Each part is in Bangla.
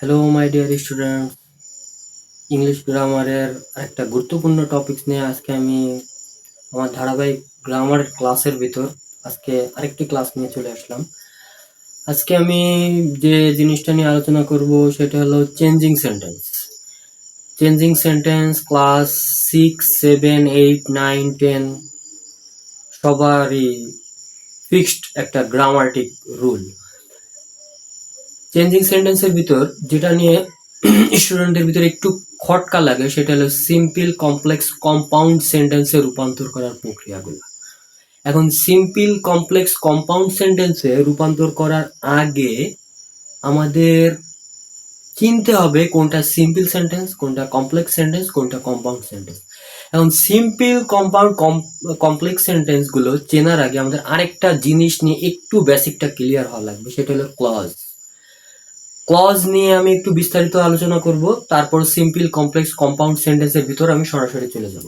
Hello my dear student, English গ্রামারের একটা গুরুত্বপূর্ণ টপিক নিয়ে আজকে আমি আমার ধারাবাহিক গ্রামার ক্লাসের ভিতর আজকে আরেকটি ক্লাস নিয়ে চলে আসলাম। আজকে আমি যে জিনিসটা নিয়ে আলোচনা করব সেটা হলো changing sentence. Changing sentence class 6, 7, 8, 9, 10 সবারই ফিক্সড একটা গ্রামাটিক রুল। চেঞ্জিং সেন্টেন্সের ভিতর যেটা নিয়ে স্টুডেন্টদের ভিতরে একটু খটকা লাগে সেটা হলো সিম্পল কমপ্লেক্স কম্পাউন্ড সেন্টেন্সে রূপান্তর করার প্রক্রিয়াগুলো। এখন সিম্পল কমপ্লেক্স কম্পাউন্ড সেন্টেন্সে রূপান্তর করার আগে আমাদের চিনতে হবে কোনটা সিম্পল সেন্টেন্স, কোনটা কমপ্লেক্স সেন্টেন্স, কোনটা কম্পাউন্ড সেন্টেন্স। এখন সিম্পল কম্পাউন্ড কমপ্লেক্স সেন্টেন্স গুলো চেনার আগে আমাদের আরেকটা জিনিস নিয়ে একটু বেসিকটা ক্লিয়ার হওয়া লাগবে, সেটা হলো ক্লজ। ক্লজ নিয়ে আমি একটু বিস্তারিত আলোচনা করব, তারপর সিম্পল কমপ্লেক্স কম্পাউন্ড সেন্টেন্সের ভিতর আমি সরাসরি চলে যাব।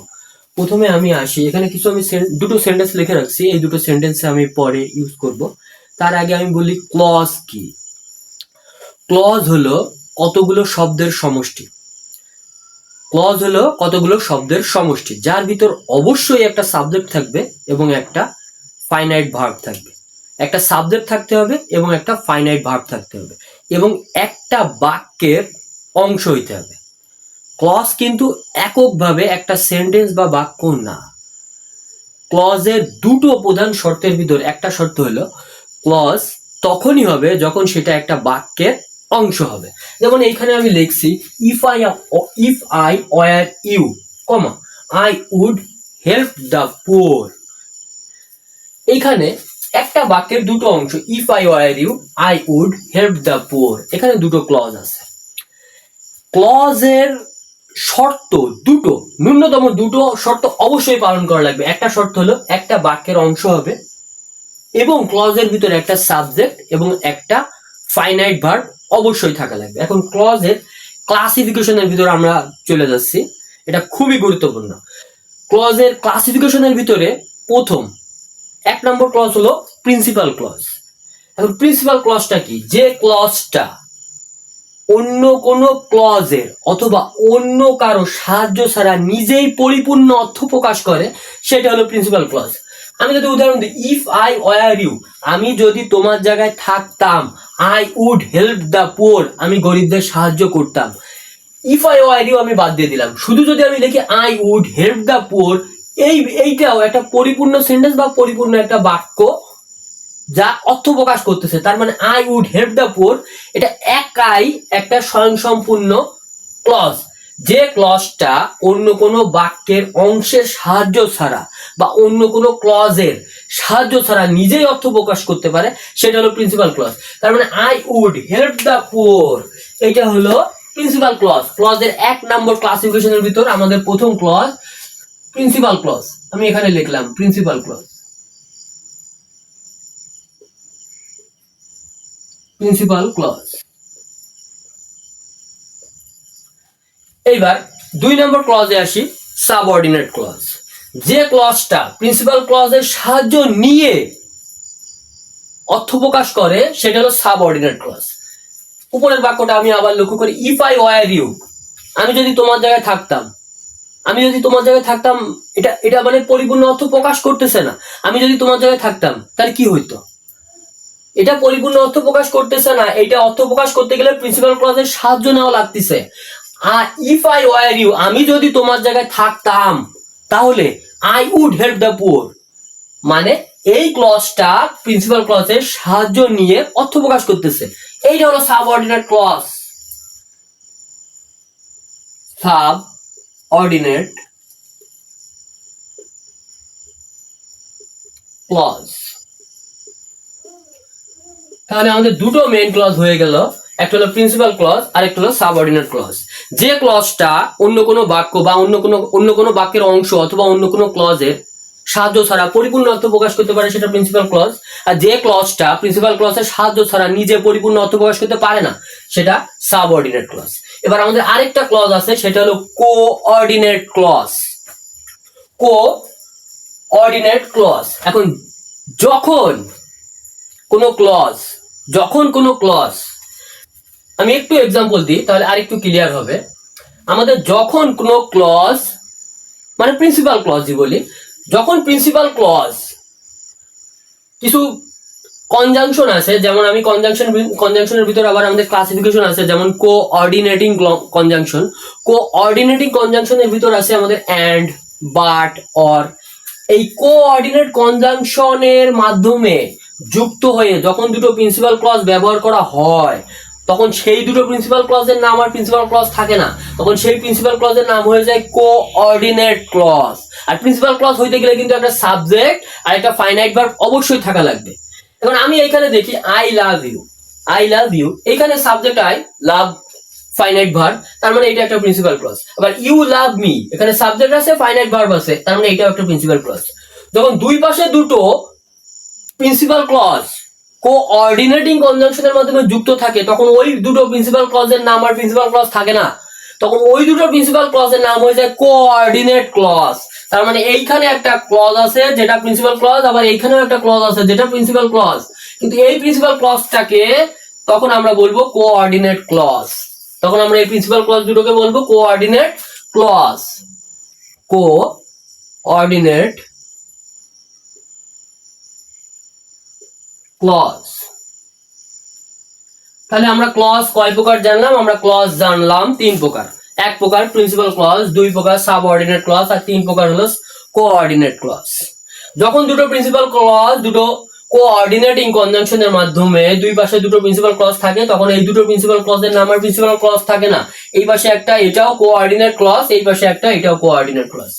প্রথমে আমি আসি, এখানে কিছু আমি দুটো সেন্টেন্স লিখে রাখছি, এই দুটো সেন্টেন্সে আমি পরে ইউজ করব। তার আগে আমি বলি ক্লজ কি। ক্লজ হলো কতগুলো শব্দের সমষ্টি। ক্লজ হলো কতগুলো শব্দের সমষ্টি যার ভিতর অবশ্যই একটা সাবজেক্ট থাকবে এবং একটা ফাইনাইট ভার্ব থাকবে। একটা সাবজেক্ট থাকতে হবে এবং একটা ফাইনাইট ভার্ব থাকতে হবে এবং একটা বাক্যের অংশ হইতে হবে। ক্লজ কিন্তু এককভাবে একটা সেন্টেন্স বা বাক্য না। ক্লজের দুটো প্রধান শর্তের ভিতর একটা শর্ত হলো ক্লজ তখনই হবে যখন সেটা একটা বাক্যের অংশ হবে। যেমন এইখানে আমি লিখছি if I were you, comma I would help the poor. এইখানে একটা বাক্যের দুটো অংশ, if I were you, I would help the poor, এখানে দুটো ক্লজ আছে। ক্লজের শর্ত দুটো, ন্যূনতম দুটো শর্ত অবশ্যই পালন করা লাগবে। একটা শর্ত হলো একটা বাক্যের অংশ হবে এবং ক্লজের ভিতরে একটা সাবজেক্ট এবং একটা ফাইনাইট ভার্ব অবশ্যই থাকা লাগবে। এখন ক্লজের ক্লাসিফিকেশনের ভিতরে আমরা চলে যাচ্ছি, এটা খুবই গুরুত্বপূর্ণ। ক্লজের ক্লাসিফিকেশনের ভিতরে প্রথম 1 নম্বর ক্লজ হলো প্রিন্সিপাল ক্লজ। এখন প্রিন্সিপাল ক্লজটা কি? যে ক্লজটা অন্য কোনো ক্লজের অথবা অন্য কারো সাহায্য ছাড়া নিজেই পরিপূর্ণ অর্থ প্রকাশ করে সেটা হলো প্রিন্সিপাল ক্লজ। আমি যদি উদাহরণ দিই, ইফ আই ওয়ার ইউ, আমি যদি তোমার জায়গায় থাকতাম, I would help the poor, আমি গরিবদের সাহায্য করতাম। ইফ আই ওয়ার ইউ আমি বাদ দিয়ে দিলাম, শুধু যদি আমি লিখি I would help the poor, এইটাও একটা পরিপূর্ণ সেন্টেন্স বা পরিপূর্ণ একটা বাক্য যা অর্থ প্রকাশ করতেছে। তার মানে I would help the poor এটা একাই একটা স্বয়ংসম্পূর্ণ ক্লজ। যে ক্লজটা অন্য কোনো বাক্যের অংশের সাহায্য ছাড়া বা অন্য কোনো ক্লজের সাহায্য ছাড়া নিজেই অর্থ প্রকাশ করতে পারে সেটা হলো প্রিন্সিপাল ক্লজ। তার মানে I would help the poor, এটা হলো প্রিন্সিপাল ক্লজ। ক্লজের 1 নম্বর ক্লাসিফিকেশনের ভিতর আমাদের প্রথম ক্লজ প্রিন্সিপাল ক্লজ। আমি এখানে লিখলাম প্রিন্সিপাল ক্লজ, প্রিন্সিপাল ক্লজ। এইবার 2 নম্বর ক্লজে আসি, সাবঅর্ডিনেট ক্লজ। যে ক্লজটা প্রিন্সিপাল ক্লজের সাহায্য নিয়ে অর্থ প্রকাশ করে সেটা হলো সাবঅর্ডিনেট ক্লজ। উপরের বাক্যটা আমি আবার লক্ষ্য করি, ইফ আই ওয়ার ইউ, আমি যদি তোমার জায়গায় থাকতাম, আমি যদি তোমার জায়গায় থাকতাম, এটা মানে পরিপূর্ণ অর্থ প্রকাশ করতেছে না। আমি যদি তোমার জায়গায় থাকতাম তাহলে কি হইতো? এটা পরিপূর্ণ অর্থ প্রকাশ করতেছে না, এটা অর্থ প্রকাশ করতে গেলে প্রিন্সিপাল ক্লজের সাহায্য নেওয়া লাগতেছে। ইফ আই ওয়ার ইউ, আমি যদি তোমার জায়গায় থাকতাম তাহলে I would help the poor, মানে এই ক্লজটা প্রিন্সিপাল ক্লজের সাহায্য নিয়ে অর্থ প্রকাশ করতেছে। এইটা হলো সাবঅর্ডিনেট ক্লজ। Subordinate clause. তাহলে আমাদের দুটো মেইন ক্লজ হয়ে গেল, একটা হলো প্রিন্সিপাল ক্লজ আর একটা হলো সাবঅর্ডিনেট ক্লজ। যে ক্লজটা অন্য কোনো বাক্য বা অন্য কোনো বাক্যের অংশ অথবা অন্য কোনো ক্লজের সাহায্য ছাড়া পরিপূর্ণ অর্থ প্রকাশ করতে পারে সেটা প্রিন্সিপাল ক্লজ। আর যে ক্লজটা প্রিন্সিপাল ক্লজের সাহায্য ছাড়া নিজে পরিপূর্ণ অর্থ প্রকাশ করতে পারে না সেটা সাবঅর্ডিনেট ক্লজ। এবার আমাদের আরেকটা ক্লজ আছে, সেটা হলো কোঅর্ডিনেট ক্লজ। Coordinate clause. এখন যখন কোনো ক্লজ আমি একটু এক্সাম্পল দিই তাহলে আরেকটু ক্লিয়ার হবে। আমাদের যখন কোনো ক্লজ মানে প্রিন্সিপাল ক্লজই বলি, যখন প্রিন্সিপাল ক্লজ কিছু কনজাংশন আছে, যেমন আমি কনজাংশনের ভিতরে আবার আমাদের ক্লাসিফিকেশন আছে, যেমন কোঅর্ডিনেটিং কনজাংশন। কোঅর্ডিনেটিং কনজাংশনের ভিতর আছে আমাদের অ্যান্ড, বাট, অর। এই কোঅর্ডিনেট কনজাংশনের মাধ্যমে যুক্ত হয়ে যখন দুটো প্রিন্সিপাল ক্লজ ব্যবহার করা হয়, তখন সেই দুটো প্রিন্সিপাল ক্লজের নাম আর প্রিন্সিপাল ক্লজ থাকে না, তখন সেই প্রিন্সিপাল ক্লজের নাম হয়ে যায় কোঅর্ডিনেট ক্লজ। আর প্রিন্সিপাল ক্লজ হইতে গেলে কিন্তু একটা সাবজেক্ট আর একটা ফাইনাইট ভার্ব অবশ্যই থাকা লাগবে। এখন আমি এখানে দেখি I love you, I love you, এখানে subject I, love finite verb, তার মানে এটা একটা প্রিন্সিপাল ক্লজ। আবার ইউ লাভ মি, এখানে সাবজেক্ট আছে, ফাইনাইট ভার্ব আছে, তার মানে এটাও একটা প্রিন্সিপাল ক্লজ। যখন দুই পাশে দুটো প্রিন্সিপাল ক্লজ কোঅর্ডিনেটিং কনজাংশনের মাধ্যমে যুক্ত থাকে, তখন ওই দুটো প্রিন্সিপাল ক্লজের নাম আর প্রিন্সিপাল ক্লজ থাকে না, তখন ওই দুটো প্রিন্সিপাল ক্লজের নাম হয়ে যায় কোঅর্ডিনেট ক্লজ। তার মানে এইখানে একটা ক্লজ আছে যেটা প্রিন্সিপাল ক্লজ, আবার এইখানেও একটা ক্লজ আছে যেটা প্রিন্সিপাল ক্লজ, কিন্তু এই প্রিন্সিপাল ক্লজটাকে তখন আমরা বলবো কোঅর্ডিনেট ক্লজ। তখন আমরা এই প্রিন্সিপাল ক্লজ দুটোকে বলবো কোঅর্ডিনেট ক্লজ, কোঅর্ডিনেট ক্লজ। তাহলে আমরা ক্লজ কয় প্রকার জানলাম? আমরা ক্লজ জানলাম তিন প্রকার। এক প্রকার প্রিন্সিপাল ক্লজ, দুই প্রকার সাবঅর্ডিনেট ক্লজ, আর তিন প্রকার হলো কোঅর্ডিনেট ক্লজ। যখন দুটো প্রিন্সিপাল ক্লজ দুটো কোঅর্ডিনেটিং কনজাংশনের মাধ্যমে দুই পাশে দুটো প্রিন্সিপাল ক্লজ থাকে, তখন এই দুটো প্রিন্সিপাল ক্লজের নাম আর প্রিন্সিপাল ক্লজ থাকে না। এই পাশে একটা, এটাও কোঅর্ডিনেট ক্লজ, এই পাশে একটা, এটাও কোঅর্ডিনেট ক্লজ।